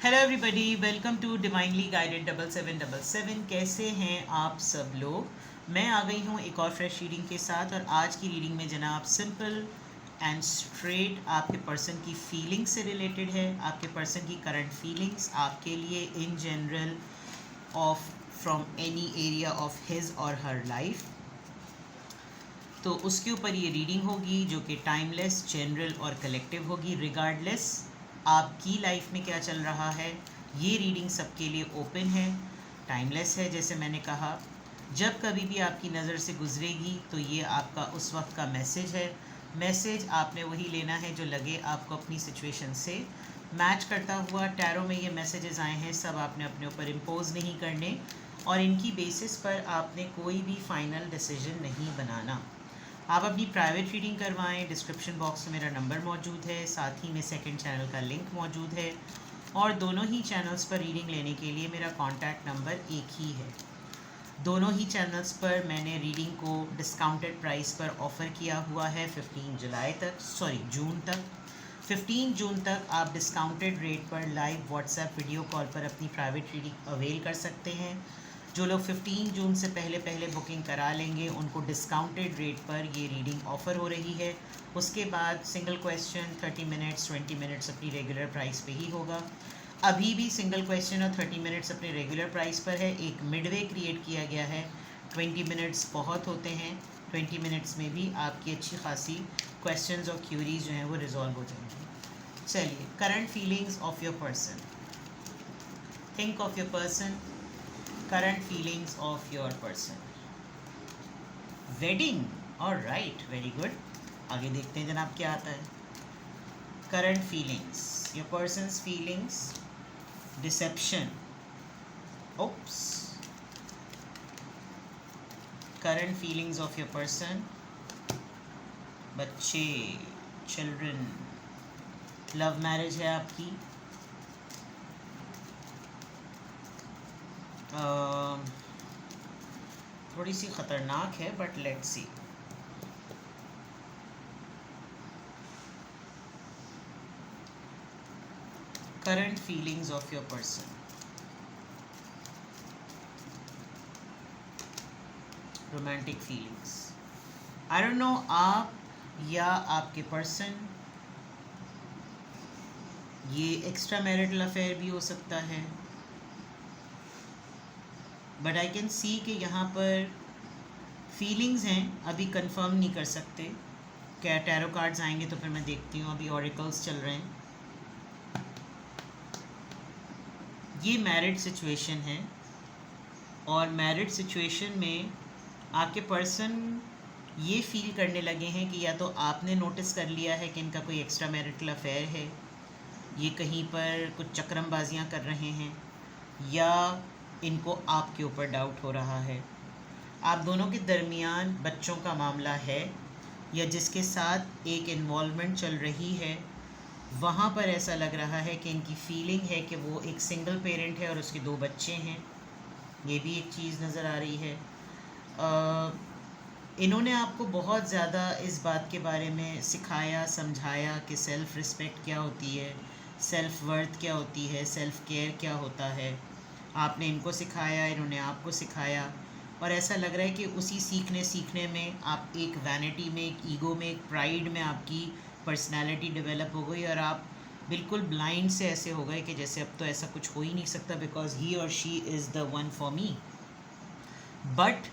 Hello everybody, welcome to divinely guided 7777। कैसे हैं आप सब लोग। मैं आ गई हूँ एक और फ्रेश रीडिंग के साथ। और आज की रीडिंग में जनाब सिंपल एंड स्ट्रेट आपके पर्सन की फीलिंग्स से रिलेटेड है। आपके पर्सन की करंट फीलिंग्स आपके लिए in general of from any area of his और हर लाइफ। तो उसके ऊपर ये रीडिंग होगी जो कि टाइमलेस, जनरल और कलेक्टिव होगी। रिगार्डलेस आपकी लाइफ में क्या चल रहा है, ये रीडिंग सबके लिए ओपन है, टाइमलेस है। जैसे मैंने कहा, जब कभी भी आपकी नज़र से गुजरेगी तो ये आपका उस वक्त का मैसेज है। मैसेज आपने वही लेना है जो लगे आपको अपनी सिचुएशन से मैच करता हुआ। टैरो में ये मैसेजेस आए हैं, सब आपने अपने ऊपर इम्पोज नहीं करने और इनकी बेसिस पर आपने कोई भी फाइनल डिसीजन नहीं बनाना। आप अपनी प्राइवेट रीडिंग करवाएं। डिस्क्रिप्शन बॉक्स में मेरा नंबर मौजूद है, साथ ही में सेकंड चैनल का लिंक मौजूद है और दोनों ही चैनल्स पर रीडिंग लेने के लिए मेरा कॉन्टैक्ट नंबर एक ही है। दोनों ही चैनल्स पर मैंने रीडिंग को डिस्काउंटेड प्राइस पर ऑफ़र किया हुआ है जून तक। 15 जून तक आप डिस्काउंटेड रेट पर लाइव व्हाट्सएप वीडियो कॉल पर अपनी प्राइवेट रीडिंग अवेल कर सकते हैं। जो लोग 15 जून से पहले बुकिंग करा लेंगे उनको डिस्काउंटेड रेट पर ये रीडिंग ऑफ़र हो रही है। उसके बाद सिंगल क्वेश्चन 30 मिनट्स 20 मिनट्स अपनी रेगुलर प्राइस पे ही होगा। अभी भी सिंगल क्वेश्चन और 30 मिनट्स अपने रेगुलर प्राइस पर है। एक मिडवे क्रिएट किया गया है। 20 मिनट्स बहुत होते हैं, 20 मिनट्स में भी आपकी अच्छी खासी क्वेश्चंस और क्यूरीज जो हैं वो रिजॉल्व हो जाएंगी। चलिए, current feelings of your person. Think of your person, current feelings of your person. Wedding, all right, very good. आगे देखते हैं जनाब क्या आता है। current feelings, your person's feelings, deception, oops, current feelings of your person, बच्चे, children, love marriage है आपकी, थोड़ी सी ख़तरनाक है but let's see. Current feelings of your person, romantic feelings. I don't know आप या आपके पर्सन, ये एक्स्ट्रा मैरिटल अफेयर भी हो सकता है, बट आई कैन सी कि यहाँ पर फीलिंग्स हैं, अभी कंफर्म नहीं कर सकते। क्या टैरो कार्ड्स आएंगे तो फिर मैं देखती हूँ। अभी ऑरिकल्स चल रहे हैं। ये मैरिड सिचुएशन है और मैरिड सिचुएशन में आपके पर्सन ये फील करने लगे हैं कि या तो आपने नोटिस कर लिया है कि इनका कोई एक्स्ट्रा मैरिटल अफेयर है, ये कहीं पर कुछ चक्रमबाजियाँ कर रहे हैं, या इनको आपके ऊपर डाउट हो रहा है। आप दोनों के दरमियान बच्चों का मामला है या जिसके साथ एक इन्वॉल्वमेंट चल रही है, वहाँ पर ऐसा लग रहा है कि इनकी फीलिंग है कि वो एक सिंगल पेरेंट है और उसके 2 बच्चे हैं। ये भी एक चीज़ नज़र आ रही है। इन्होंने आपको बहुत ज़्यादा इस बात के बारे में सिखाया, समझाया कि सेल्फ़ रिस्पेक्ट क्या होती है, सेल्फ़ वर्थ क्या होती है, सेल्फ़ केयर क्या होता है। आपने इनको सिखाया, इन्होंने आपको सिखाया, और ऐसा लग रहा है कि उसी सीखने में आप एक वैनिटी में, एक ईगो में, एक प्राइड में आपकी पर्सनालिटी डेवलप हो गई और आप बिल्कुल ब्लाइंड से ऐसे हो गए कि जैसे अब तो ऐसा कुछ हो ही नहीं सकता, बिकॉज ही और she is the one for me. But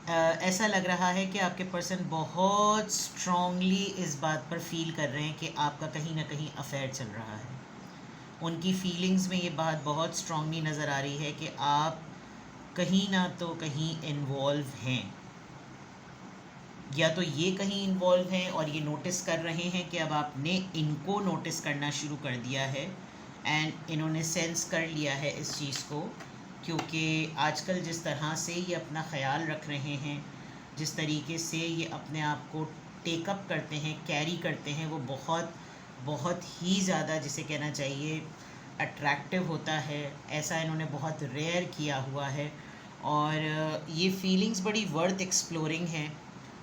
ऐसा लग रहा है कि आपके पर्सन बहुत स्ट्रांगली इस बात पर फील कर रहे हैं कि आपका कहीं ना कहीं अफेयर चल रहा है। उनकी फीलिंग्स में ये बात बहुत स्ट्रांगली नज़र आ रही है कि आप कहीं ना तो कहीं इन्वॉल्व हैं, या तो ये कहीं इन्वॉल्व हैं और ये नोटिस कर रहे हैं कि अब आपने इनको नोटिस करना शुरू कर दिया है एंड इन्होंने सेंस कर लिया है इस चीज़ को, क्योंकि आजकल जिस तरह से ये अपना ख्याल रख रहे हैं, जिस तरीके से ये अपने आप को टेकअप करते हैं, कैरी करते हैं, वो बहुत ही ज़्यादा, जिसे कहना चाहिए, अट्रैक्टिव होता है। ऐसा इन्होंने बहुत रेयर किया हुआ है और ये फीलिंग्स बड़ी वर्थ एक्सप्लोरिंग हैं।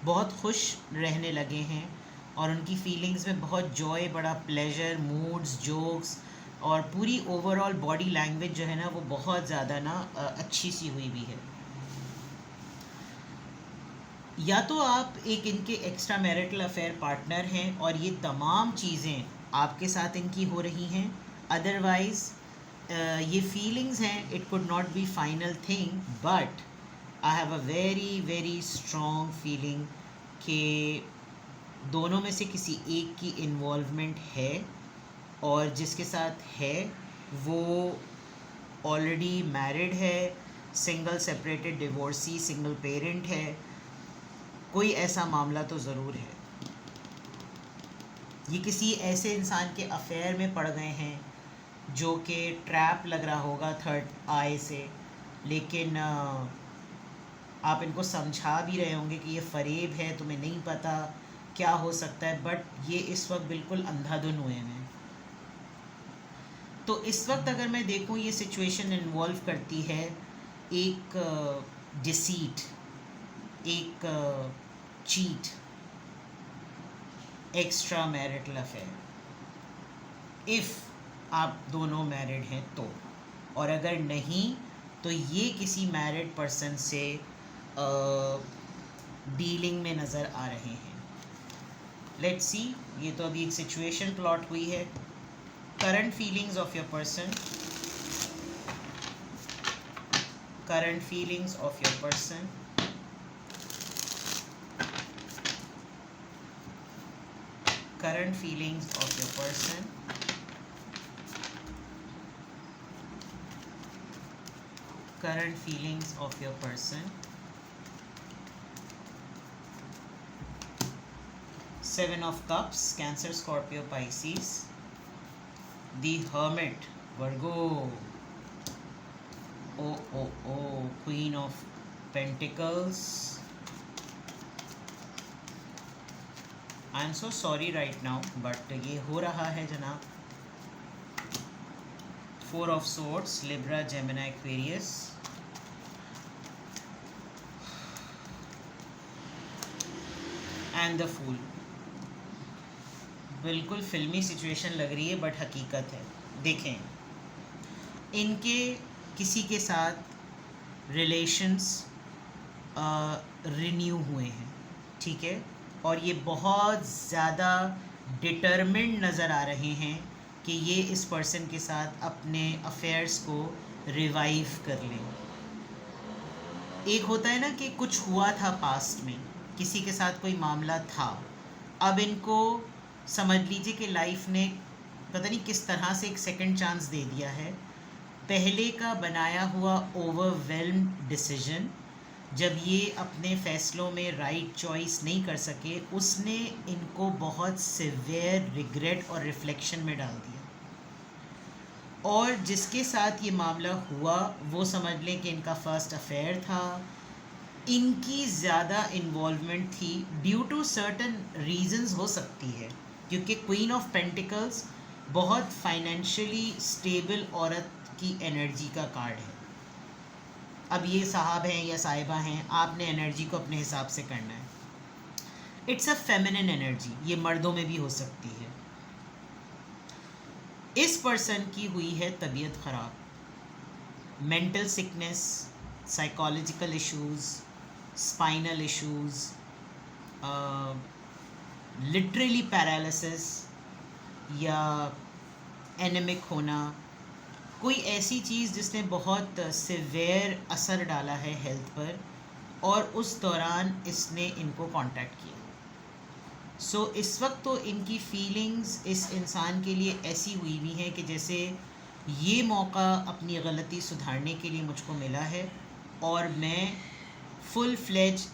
बहुत खुश रहने लगे हैं और उनकी फीलिंग्स में बहुत जॉय, बड़ा प्लेजर, मूड्स, जोक्स, और पूरी ओवरऑल बॉडी लैंग्वेज जो है ना वो बहुत ज़्यादा ना अच्छी सी हुई भी है। या तो आप एक इनके एक्स्ट्रा मैरिटल अफेयर पार्टनर हैं और ये तमाम चीज़ें आपके साथ इनकी हो रही हैं, अदरवाइज़ ये फीलिंग्स हैं, it could not be final thing, but I have a very very strong feeling कि दोनों में से किसी एक की इन्वॉल्वमेंट है, और जिसके साथ है वो ऑलरेडी मैरिड है, single separated divorcee single parent है, कोई ऐसा मामला तो ज़रूर है। ये किसी ऐसे इंसान के अफेयर में पड़ गए हैं जो कि ट्रैप लग रहा होगा थर्ड आई से, लेकिन आप इनको समझा भी रहे होंगे कि ये फ़रेब है, तुम्हें नहीं पता क्या हो सकता है, बट ये इस वक्त बिल्कुल अंधाधुन हुए हैं। तो इस वक्त अगर मैं देखूं, ये सिचुएशन इन्वॉल्व करती है एक डिसीट, एक cheat, extra marital affair, if आप दोनों मैरिड हैं तो, और अगर नहीं तो ये किसी मैरिड पर्सन से डीलिंग में नज़र आ रहे हैं। लेट्स सी, ये तो अभी एक सिचुएशन प्लॉट हुई है। Current feelings of your person, current feelings of your person, current feelings of your person, current feelings of your person, 7 of Cups, Cancer, Scorpio, Pisces, the Hermit, Virgo, Queen of Pentacles. I am so sorry right now, but ये हो रहा है जनाब। 4 of Swords, Libra, Gemini, Aquarius, and the Fool। बिल्कुल फिल्मी situation लग रही है, बट हकीकत है। देखें, इनके किसी के साथ रिलेशंस रिन्यू हुए हैं, ठीक है, और ये बहुत ज़्यादा डिटर्मिन्ड नज़र आ रहे हैं कि ये इस पर्सन के साथ अपने अफेयर्स को रिवाइव कर लें। एक होता है ना कि कुछ हुआ था पास्ट में, किसी के साथ कोई मामला था, अब इनको समझ लीजिए कि लाइफ ने पता नहीं किस तरह से एक सेकंड चांस दे दिया है। पहले का बनाया हुआ ओवरवेल्म्ड डिसीजन, जब ये अपने फ़ैसलों में राइट चॉइस नहीं कर सके, उसने इनको बहुत सिवियर रिग्रेट और रिफ्लेक्शन में डाल दिया। और जिसके साथ ये मामला हुआ वो समझ लें कि इनका फर्स्ट अफेयर था, इनकी ज़्यादा इन्वॉल्वमेंट थी ड्यू टू सर्टन रीजंस हो सकती है, क्योंकि क्वीन ऑफ पेंटिकल्स बहुत फाइनेंशियली स्टेबल औरत की एनर्जी का कार्ड है। अब ये साहब हैं या साहिबा हैं, आपने एनर्जी को अपने हिसाब से करना है। इट्स अ फेमिनिन एनर्जी, ये मर्दों में भी हो सकती है। इस पर्सन की हुई है तबीयत ख़राब, mental sickness, psychological issues, spinal issues, literally paralysis या एनेमिक होना, कोई ऐसी चीज़ जिसने बहुत सिवियर असर डाला है हेल्थ पर, और उस दौरान इसने इनको कांटेक्ट किया। सो इस वक्त तो इनकी फीलिंग्स इस इंसान के लिए ऐसी हुई हुई हैं कि जैसे ये मौका अपनी गलती सुधारने के लिए मुझको मिला है, और मैं फुल फ्लेज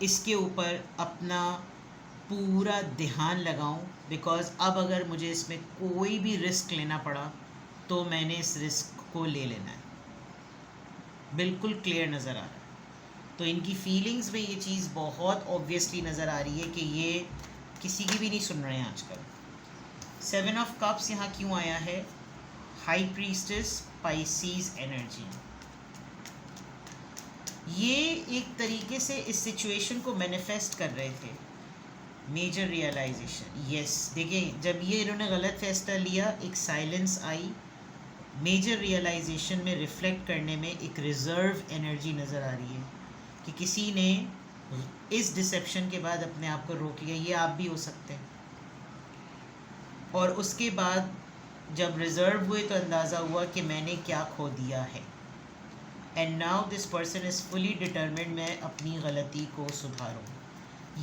इसके ऊपर अपना पूरा ध्यान लगाऊं, बिकॉज़ अब अगर मुझे इसमें कोई भी रिस्क लेना पड़ा तो मैंने इस रिस्क को ले लेना है। बिल्कुल क्लियर नज़र आ रहा है। तो इनकी फीलिंग्स में ये चीज़ बहुत ऑब्वियसली नज़र आ रही है कि ये किसी की भी नहीं सुन रहे हैं आजकल। 7 ऑफ कप्स यहाँ क्यों आया है? High priestess, Pisces energy. ये एक तरीके से इस सिचुएशन को मैनिफेस्ट कर रहे थे मेजर रियलाइजेशन, यस। देखिए जब ये इन्होंने गलत फैसला लिया, एक साइलेंस आई। मेजर रियलाइजेशन में रिफ्लेक्ट करने में एक रिजर्व एनर्जी नज़र आ रही है कि किसी ने इस डिसेप्शन के बाद अपने आप को रोक लिया। ये आप भी हो सकते हैं। और उसके बाद जब रिजर्व हुए तो अंदाज़ा हुआ कि मैंने क्या खो दिया है। And now this person is fully determined, मैं अपनी गलती को सुधारूँ।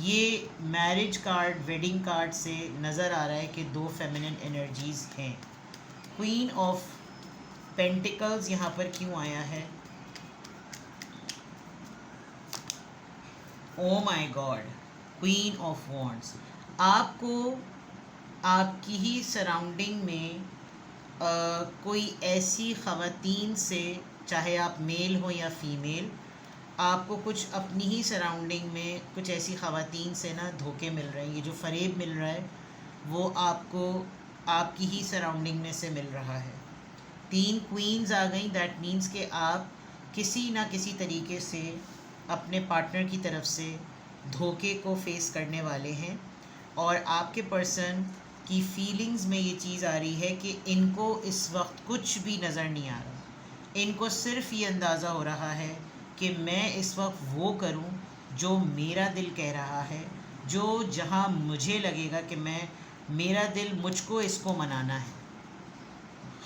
ये मैरिज कार्ड, वेडिंग कार्ड से नज़र आ रहा है कि दो फेमिनिन एनर्जीज़ हैं। क्वीन ऑफ पेंटिकल्स यहाँ पर क्यों आया है? Oh my God, queen of wands. आपको आपकी ही सराउंडिंग में कोई ऐसी ख़वातीन से, चाहे आप मेल हो या फीमेल, आपको कुछ अपनी ही सराउंडिंग में कुछ ऐसी ख़वातीन से ना धोखे मिल रहे हैं। ये जो फ़रेब मिल रहा है वो आपको आपकी ही सराउंडिंग में से मिल रहा है। 3 क्वीन्स आ गई। दैट मीन्स कि आप किसी ना किसी तरीके से अपने पार्टनर की तरफ से धोखे को फेस करने वाले हैं। और आपके पर्सन की फीलिंग्स में ये चीज़ आ रही है कि इनको इस वक्त कुछ भी नज़र नहीं आ रहा। इनको सिर्फ ये अंदाज़ा हो रहा है कि मैं इस वक्त वो करूं जो मेरा दिल कह रहा है, जो जहां मुझे लगेगा कि मेरा दिल मुझको इसको मनाना है।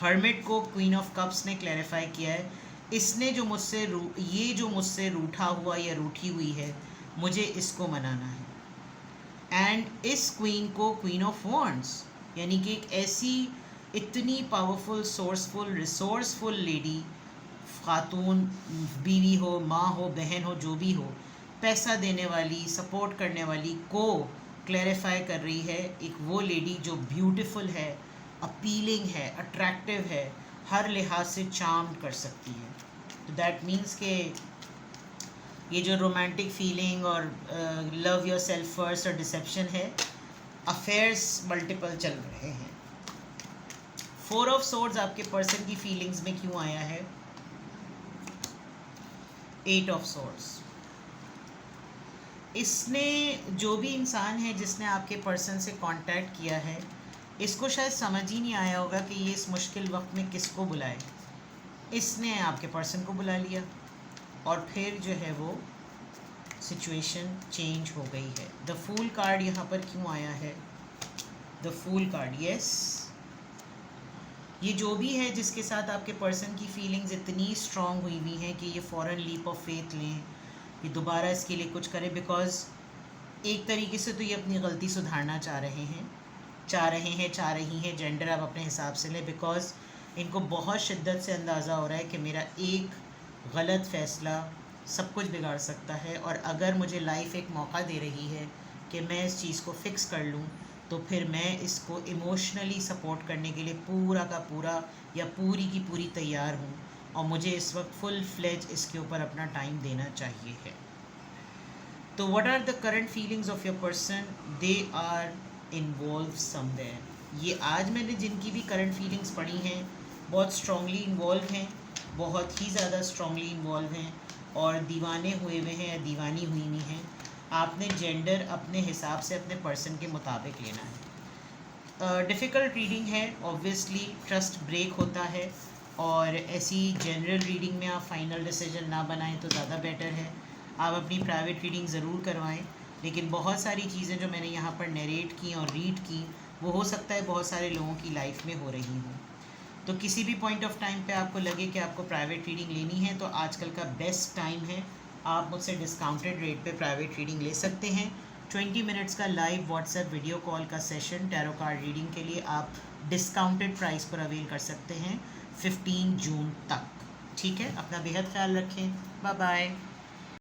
हर्मिट को क्वीन ऑफ कप्स ने क्लैरिफाई किया है, इसने जो मुझसे रूठा हुआ या रूठी हुई है, मुझे इसको मनाना है। एंड इस क्वीन को क्वीन ऑफ वॉन्ड्स, यानी कि एक ऐसी इतनी पावरफुल, सोर्सफुल, रिसोर्सफुल लेडी, खातून, बीवी हो, माँ हो, बहन हो, जो भी हो, पैसा देने वाली, सपोर्ट करने वाली को क्लैरिफाई कर रही है। एक वो लेडी जो ब्यूटीफुल है, अपीलिंग है, अट्रैक्टिव है, हर लिहाज से चार्म कर सकती है। तो दैट मीन्स के ये जो रोमांटिक फीलिंग और लव योर सेल्फ फर्स्ट और डिसेप्शन है, अफेयर्स मल्टीपल चल रहे हैं। 4 ऑफ सोर्ड्स आपके पर्सन की फीलिंग्स में क्यों आया है? 8 ऑफ सोर्ड्स। इसने, जो भी इंसान है जिसने आपके पर्सन से कांटेक्ट किया है, इसको शायद समझ ही नहीं आया होगा कि ये इस मुश्किल वक्त में किसको बुलाए। इसने आपके पर्सन को बुला लिया और फिर जो है वो सिचुएशन चेंज हो गई है। द फूल कार्ड यहाँ पर क्यों आया है? The fool card, yes. ये जो भी है जिसके साथ आपके पर्सन की फीलिंग्स इतनी स्ट्रॉन्ग हुई हैं कि ये फ़ौरन लीप ऑफ फेथ लें, ये दोबारा इसके लिए कुछ करें। बिकॉज़ एक तरीके से तो ये अपनी गलती सुधारना चाह रही हैं, जेंडर आप अपने हिसाब से लें। बिकॉज़ इनको बहुत शिद्दत से अंदाज़ा हो रहा है कि मेरा एक गलत फ़ैसला सब कुछ बिगाड़ सकता है, और अगर मुझे लाइफ एक मौका दे रही है कि मैं इस चीज़ को फ़िक्स कर लूँ, तो फिर मैं इसको इमोशनली सपोर्ट करने के लिए पूरा का पूरा या पूरी की पूरी तैयार हूँ, और मुझे इस वक्त फुल फ्लेज इसके ऊपर अपना टाइम देना चाहिए है। तो what are the current feelings of your person? They are involve somewhere. ये आज मैंने जिनकी भी करंट फीलिंग्स पढ़ी हैं, बहुत स्ट्रांगली इन्वॉल्व हैं, बहुत ही ज़्यादा स्ट्रांगली इन्वॉल्व हैं, और दीवाने हुए हुए हैं या दीवानी हुई हुई हैं। आपने जेंडर अपने हिसाब से अपने पर्सन के मुताबिक लेना है। डिफ़िकल्ट रीडिंग है, ऑब्वियसली ट्रस्ट ब्रेक होता है, और ऐसी जनरल रीडिंग में आप फाइनल डिसीजन ना बनाएं तो ज़्यादा बेटर है। आप अपनी प्राइवेट रीडिंग ज़रूर करवाएं, लेकिन बहुत सारी चीज़ें जो मैंने यहाँ पर नरेट की और रीड की, वो हो सकता है बहुत सारे लोगों की लाइफ में हो रही हों। तो किसी भी पॉइंट ऑफ टाइम पे आपको लगे कि आपको प्राइवेट रीडिंग लेनी है, तो आजकल का बेस्ट टाइम है, आप मुझसे डिस्काउंटेड रेट पे प्राइवेट रीडिंग ले सकते हैं। 20 मिनट्स का लाइव व्हाट्सएप वीडियो कॉल का सेशन टैरो कार्ड रीडिंग के लिए आप डिस्काउंटेड प्राइस पर अवेल कर सकते हैं 15 जून तक। ठीक है, अपना बेहद ख्याल रखें। Bye bye.